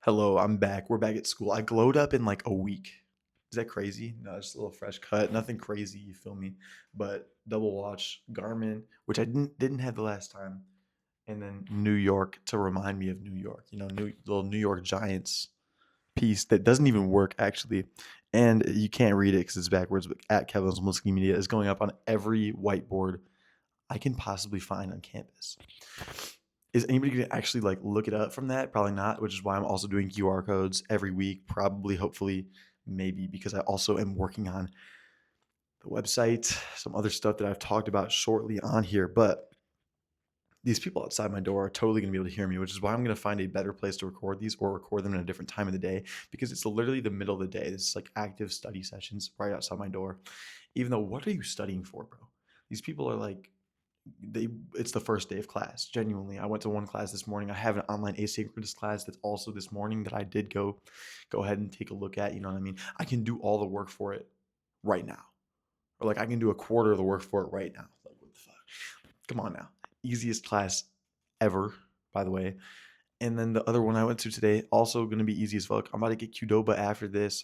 Hello, I'm back. We're back at school. I glowed up in like a week. Is that crazy? No, just a little fresh cut. Nothing crazy, you feel me? But double watch Garmin, which I didn't have the last time, and then New York to remind me of New York. Little New York Giants piece that doesn't even work actually, and you can't read it because it's backwards. But at kevinsmolinski.media is going up on every whiteboard I can possibly find on campus. Is anybody gonna actually like look it up from that? Probably not, which is why I'm also doing QR codes every week, probably, hopefully, maybe, because I also am working on the website, some other stuff that I've talked about shortly on here. But these people outside my door are totally gonna be able to hear me, which is why I'm gonna find a better place to record these or record them in a different time of the day because it's literally the middle of the day. This is like active study sessions right outside my door. Even though, what are you studying for, bro? These people are like it's the first day of class. Genuinely, I went to one class this morning. I have an online asynchronous class that's also this morning that I did go ahead and take a look at. You know what I mean? I can do all the work for it right now, or like I can do a quarter of the work for it right now. Like, what the fuck? Come on now. Easiest class ever, by the way. And then the other one I went to today, also going to be easy as fuck. I'm about to get Qdoba after this,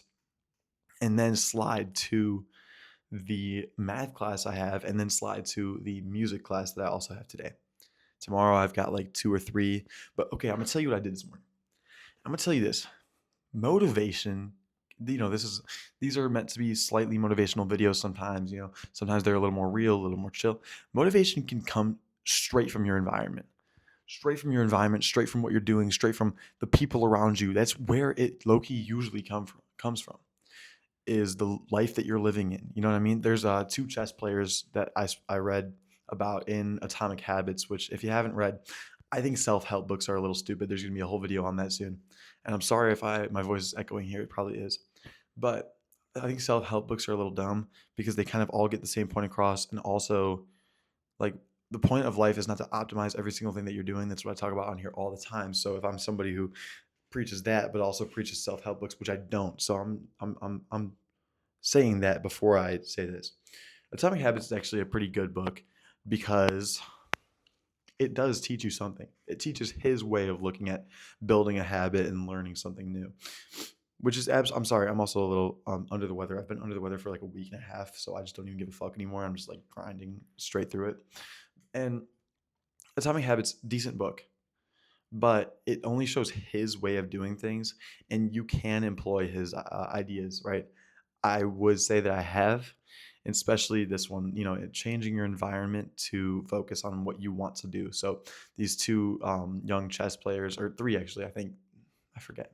and then slide to the math class I have, and then slide to the music class that I also have today. Tomorrow I've got like two or three. But okay, I'm gonna tell you what I did this morning. I'm gonna tell you this. Motivation, these are meant to be slightly motivational videos sometimes, sometimes they're a little more real, a little more chill. Motivation can come straight from your environment. Straight from your environment, straight from what you're doing, straight from the people around you. That's where it low-key usually comes from. Is the life that you're living in. You know what I mean? There's two chess players that I read about in Atomic Habits, which if you haven't read, I think self-help books are a little stupid. There's gonna be a whole video on that soon. And I'm sorry if my voice is echoing here, it probably is. But I think self-help books are a little dumb because they kind of all get the same point across. And also, like, the point of life is not to optimize every single thing that you're doing. That's what I talk about on here all the time. So if I'm somebody who preaches that, but also preaches self-help books, which I don't. So I'm saying that before I say this. Atomic Habits is actually a pretty good book because it does teach you something. It teaches his way of looking at building a habit and learning something new, which is I'm sorry, I'm also a little under the weather. I've been under the weather for like a week and a half, so I just don't even give a fuck anymore. I'm just like grinding straight through it. And Atomic Habits, decent book, but it only shows his way of doing things, and you can employ his ideas, right? I would say that I have, especially this one, changing your environment to focus on what you want to do. So these two young chess players, or three actually, I think, I forget.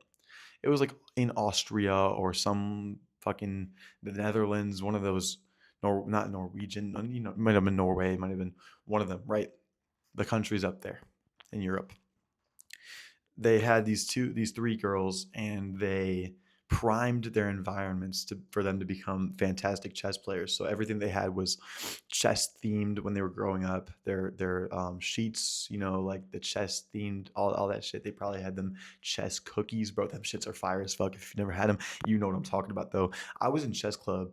It was like in Austria or some fucking the Netherlands, one of those, not Norwegian, it might have been Norway, it might have been one of them, right? The countries up there in Europe. They had these three girls, and they primed their environments for them to become fantastic chess players. So everything they had was chess themed when they were growing up. Their sheets, like the chess themed, all that shit. They probably had them chess cookies, bro. Them shits are fire as fuck. If you've never had them, you know what I'm talking about though. I was in chess club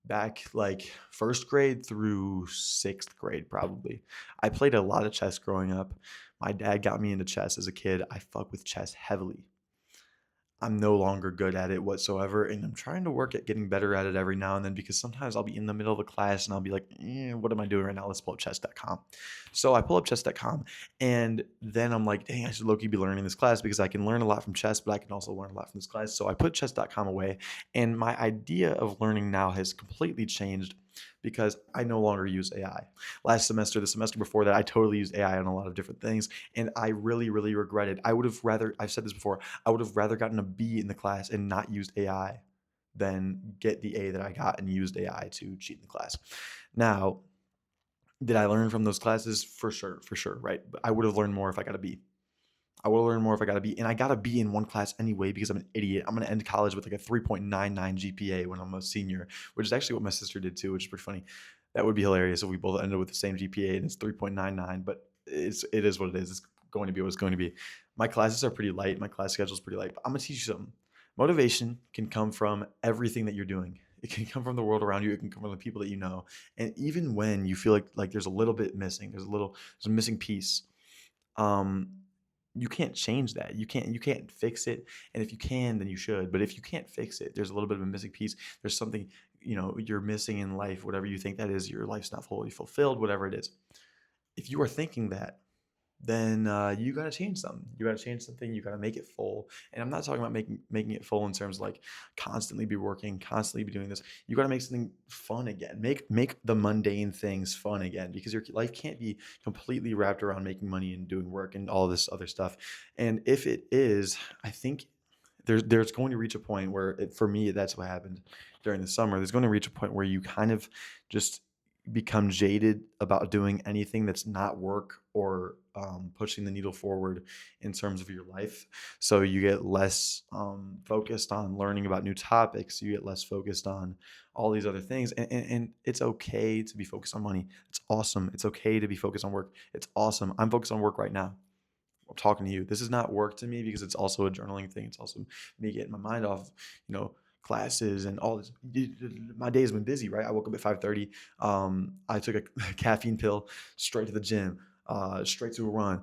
back like first grade through sixth grade probably. I played a lot of chess growing up. My dad got me into chess as a kid. I fuck with chess heavily. I'm no longer good at it whatsoever, and I'm trying to work at getting better at it every now and then because sometimes I'll be in the middle of a class and I'll be like, what am I doing right now? Let's pull up chess.com. So I pull up chess.com, and then I'm like, dang, I should low-key be learning this class because I can learn a lot from chess, but I can also learn a lot from this class. So I put chess.com away, and my idea of learning now has completely changed because I no longer use AI. Last semester, the semester before that, I totally used AI on a lot of different things, and I really, really regret it. I've said this before, I would have rather gotten a B in the class and not used AI than get the A that I got and used AI to cheat in the class. Now, did I learn from those classes? For sure, right? But I would have learned more if I got a B. I will learn more if I got a B. And I got a B in one class anyway because I'm an idiot. I'm going to end college with like a 3.99 GPA when I'm a senior, which is actually what my sister did too, which is pretty funny. That would be hilarious if we both ended with the same GPA and it's 3.99, but it is what it is. It's going to be what it's going to be. My classes are pretty light. My class schedule is pretty light, but I'm going to teach you something. Motivation can come from everything that you're doing. It can come from the world around you. It can come from the people that you know. And even when you feel like there's a little bit missing, there's a missing piece. Um, you can't change that. You can't fix it. And if you can, then you should. But if you can't fix it, there's a little bit of a missing piece. There's something, you're missing in life, whatever you think that is. Your life's not fully fulfilled, whatever it is. If you are thinking that, then you got to change something. You got to change something. You got to make it full. And I'm not talking about making it full in terms of like constantly be working, constantly be doing this. You got to make something fun again. Make the mundane things fun again, because your life can't be completely wrapped around making money and doing work and all this other stuff. And if it is, I think there's going to reach a point where for me, that's what happened during the summer. There's going to reach a point where you kind of just become jaded about doing anything that's not work or pushing the needle forward in terms of your life. So you get less focused on learning about new topics. You get less focused on all these other things. And it's okay to be focused on money. It's awesome. It's okay to be focused on work. It's awesome. I'm focused on work right now. I'm talking to you. This is not work to me because it's also a journaling thing. It's also me getting my mind off, classes and all this. My day has been busy, right? I woke up at 5:30. I took a caffeine pill, straight to the gym, straight to a run,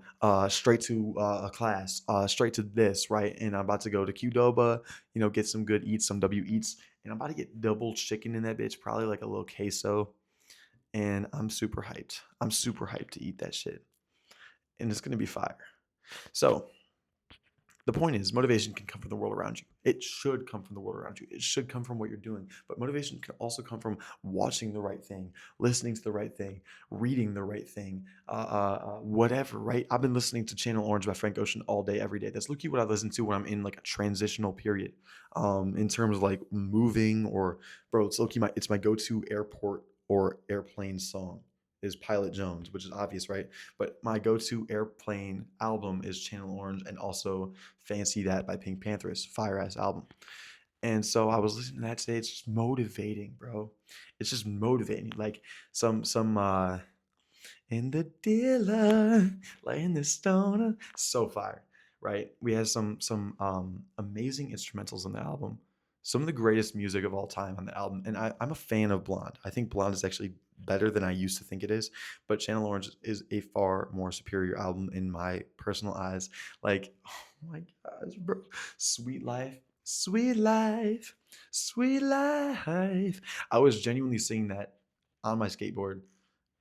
straight to a class, straight to this, right? And I'm about to go to Qdoba, get some good eats, some W eats, and I'm about to get double chicken in that bitch, probably like a little queso. And I'm super hyped. I'm super hyped to eat that shit, and it's gonna be fire. So the point is, motivation can come from the world around you. It should come from the world around you. It should come from what you're doing. But motivation can also come from watching the right thing, listening to the right thing, reading the right thing, whatever, right? I've been listening to Channel Orange by Frank Ocean all day, every day. That's literally what I listen to when I'm in like a transitional period, in terms of like moving or, bro, it's literally it's my go-to airport or airplane song is Pilot Jones, which is obvious, right? But my go-to airplane album is Channel Orange, and also Fancy That by Pink Panthers, fire ass album. And so I was listening to that today. It's just motivating, bro. It's just motivating. Like some in the dealer, laying the stoner. So fire, right? We had some amazing instrumentals on the album. Some of the greatest music of all time on the album. And I'm a fan of Blonde. I think Blonde is actually better than I used to think it is. But Channel Orange is a far more superior album in my personal eyes. Like, oh my gosh, bro. Sweet Life. Sweet life, sweet life. I was genuinely singing that on my skateboard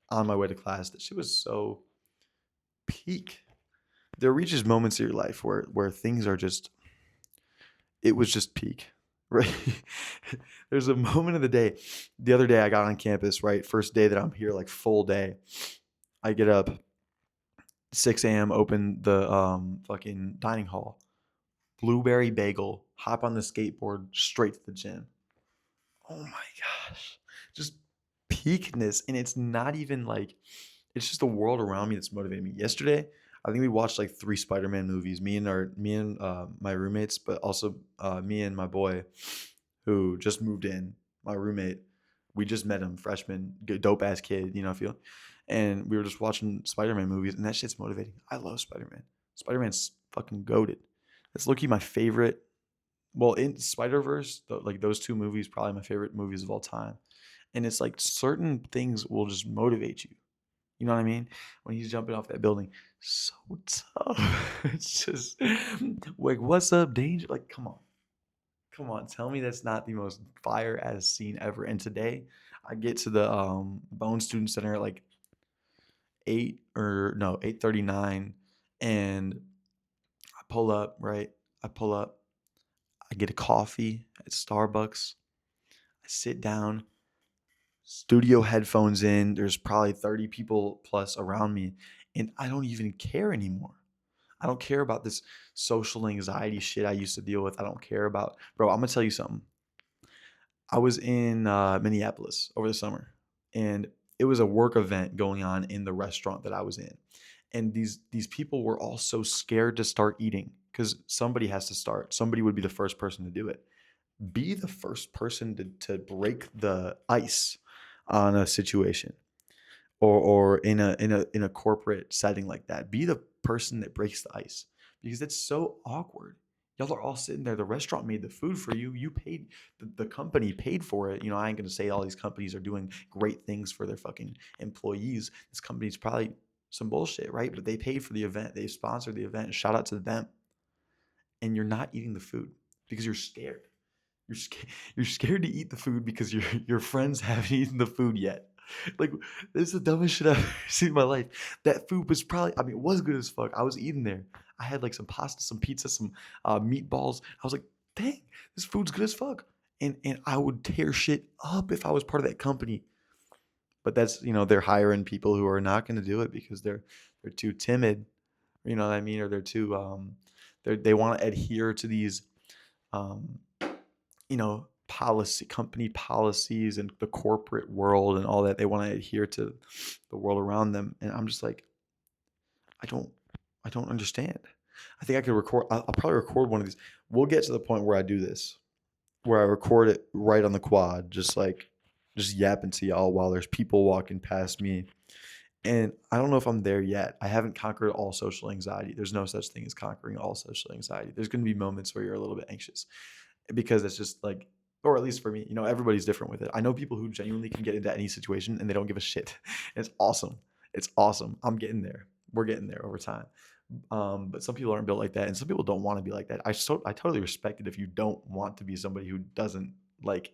on my way to class. That shit was so peak. There reaches moments in your life where things are just, it was just peak, right? There's a moment of the day. The other day I got on campus, right? First day that I'm here, like full day. I get up 6 a.m. Open the fucking dining hall, blueberry bagel, hop on the skateboard, straight to the gym. Oh my gosh, just peakness. And it's not even like, it's just the world around me that's motivating me. Yesterday, I think we watched like 3 Spider-Man movies. Me and my roommates, but also me and my boy, who just moved in. My roommate, we just met him, freshman, dope ass kid. I feel, and we were just watching Spider-Man movies, and that shit's motivating. I love Spider-Man. Spider-Man's fucking goated. That's low-key my favorite. Well, in Spider-Verse, like those 2 movies, probably my favorite movies of all time. And it's like certain things will just motivate you. You know what I mean? When he's jumping off that building, so tough. It's just like, what's up, danger? Like, come on. Tell me that's not the most fire ass scene ever. And today, I get to the Bone Student Center at like 8:39, and I pull up. Right, I pull up. I get a coffee at Starbucks. I sit down, studio headphones in. There's probably 30 people plus around me, and I don't even care anymore. I don't care about this social anxiety shit I used to deal with. I don't care about, bro. I'm gonna tell you something. I was in Minneapolis over the summer, and it was a work event going on in the restaurant that I was in, and these people were all so scared to start eating because somebody has to start. Somebody would be the first person to do it. Be the first person to break the ice on a situation, or in a corporate setting like that. Be the person that breaks the ice, because it's so awkward. Y'all are all sitting there. The restaurant made the food for you. You paid, the company paid for it. I ain't gonna say all these companies are doing great things for their fucking employees. This company's probably Some bullshit, right? But they paid for the event. They sponsored the event. Shout out to them. And you're not eating the food because you're scared. You're scared. You're scared to eat the food because your friends haven't eaten the food yet. Like, this is the dumbest shit I've ever seen in my life. That food was probably, I mean, it was good as fuck. I was eating there. I had like some pasta, some pizza, some meatballs. I was like, dang, this food's good as fuck. And I would tear shit up if I was part of that company. But that's, they're hiring people who are not going to do it because they're too timid. You know what I mean? Or they're too they want to adhere to these um, company policies and the corporate world and all that. They want to adhere to the world around them, and I'm just like, I don't, I don't understand. I think I could record. I'll probably record one of these. We'll get to the point where I do this, where I record it right on the quad, just yapping to y'all while there's people walking past me. And I don't know if I'm there yet. I haven't conquered all social anxiety. There's no such thing as conquering all social anxiety. There's going to be moments where you're a little bit anxious because it's just like, or at least for me, everybody's different with it. I know people who genuinely can get into any situation and they don't give a shit. It's awesome. It's awesome. I'm getting there. We're getting there over time. But some people aren't built like that, and some people don't want to be like that. I totally respect it if you don't want to be somebody who doesn't like.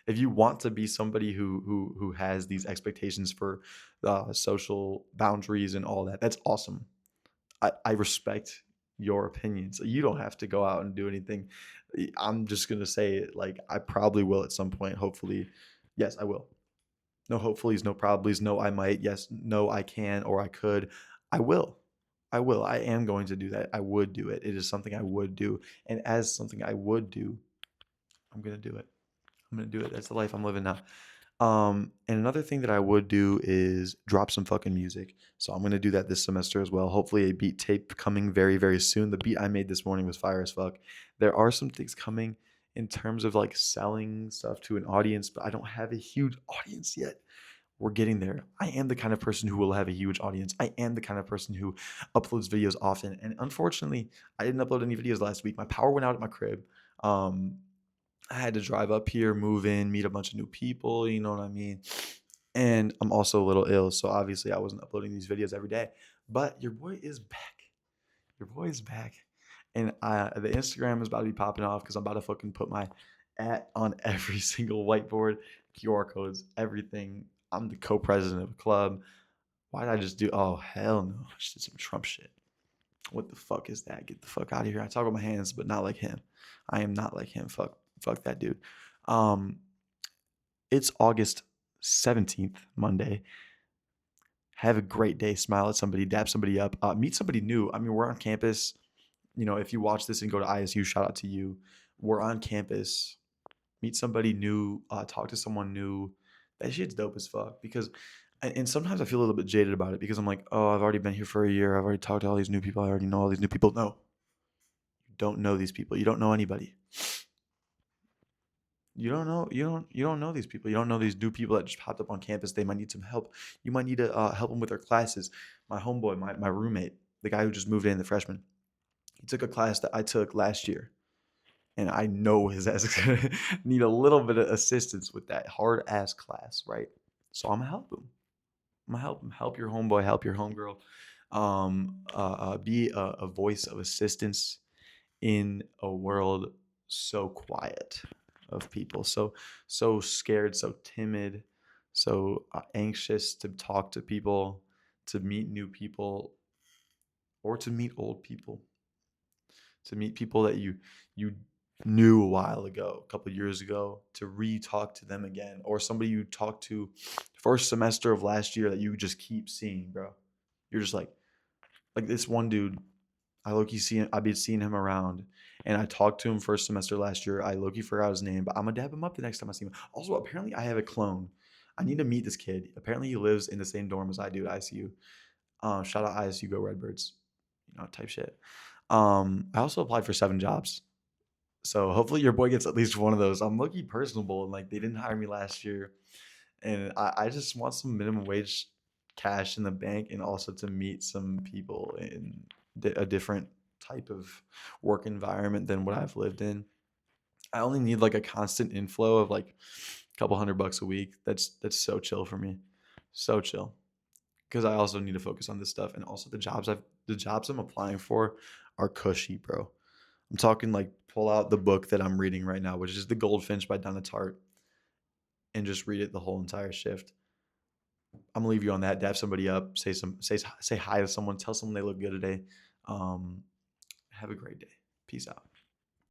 If you want to be somebody who has these expectations for social boundaries and all that, that's awesome. I respect your opinions. You don't have to go out and do anything. I'm just gonna say it, like, I probably will at some point. Hopefully, yes, I will. No hopefullys, no probablys, no I might, yes, no I can or I could. I will. I will. I am going to do that. I would do it. It is something I would do. And as something I would do, I'm gonna do it. I'm gonna do it. That's the life I'm living now. And another thing that I would do is drop some fucking music. So I'm gonna do that this semester as well. Hopefully a beat tape coming very, very soon. The beat I made this morning was fire as fuck. There are some things coming in terms of like selling stuff to an audience, but I don't have a huge audience yet. We're getting there. I am the kind of person who will have a huge audience. I am the kind of person who uploads videos often. And unfortunately, I didn't upload any videos last week. My power went out at my crib. Um, I had to drive up here, move in, meet a bunch of new people, you know what I mean? And I'm also a little ill, so obviously I wasn't uploading these videos every day. But your boy is back. Your boy is back. And the Instagram is about to be popping off because I'm about to fucking put my on every single whiteboard, QR codes, everything. I'm the co-president of a club. Why did I just do? Oh, hell no. I just did some Trump shit. What the fuck is that? Get the fuck out of here. I talk with my hands, but not like him. I am not like him. Fuck that dude. Um, it's August 17th, Monday. Have a great day. Smile at somebody, dap somebody up, meet somebody new. I mean, we're on campus. If you watch this and go to ISU, shout out to you. We're on campus. Meet somebody new, talk to someone new. That shit's dope as fuck because and sometimes I feel a little bit jaded about it because I'm like, oh, I've already been here for a year. I've already talked to all these new people. I already know all these new people. No, you don't know these people. You don't know anybody. You don't know these people. You don't know these new people that just popped up on campus. They might need some help. You might need to help them with their classes. My homeboy, my roommate, the guy who just moved in, the freshman, he took a class that I took last year, and I know his ass is gonna need a little bit of assistance with that hard ass class, right? So I'm gonna help him. I'm gonna help him. Help your homeboy. Help your homegirl. Be a voice of assistance in a world so quiet of people, so scared, so timid, so anxious to talk to people, to meet new people, or to meet old people, to meet people that you knew a while ago, a couple years ago, to re-talk to them again, or somebody you talked to first semester of last year that you just keep seeing, bro. You're just like this one dude. I low-key see him, I've been seeing him around, and I talked to him first semester last year. I low-key forgot his name, but I'm gonna dab him up the next time I see him. Also, apparently I have a clone. I need to meet this kid. Apparently he lives in the same dorm as I do at ICU. Shout out ISU, go Redbirds, type shit. I also applied for 7 jobs. So hopefully your boy gets at least one of those. I'm low-key personable, and like they didn't hire me last year. And I just want some minimum wage cash in the bank and also to meet some people in a different type of work environment than what I've lived in. I only need like a constant inflow of like a couple $100 a week. That's so chill for me. So chill. because I also need to focus on this stuff, and also the jobs I'm applying for are cushy, bro. I'm talking like pull out the book that I'm reading right now, which is The Goldfinch by Donna Tartt, and just read it the whole entire shift. I'm gonna leave you on that. Dab somebody up, say hi to someone, tell someone they look good today. Um, have a great day. Peace out.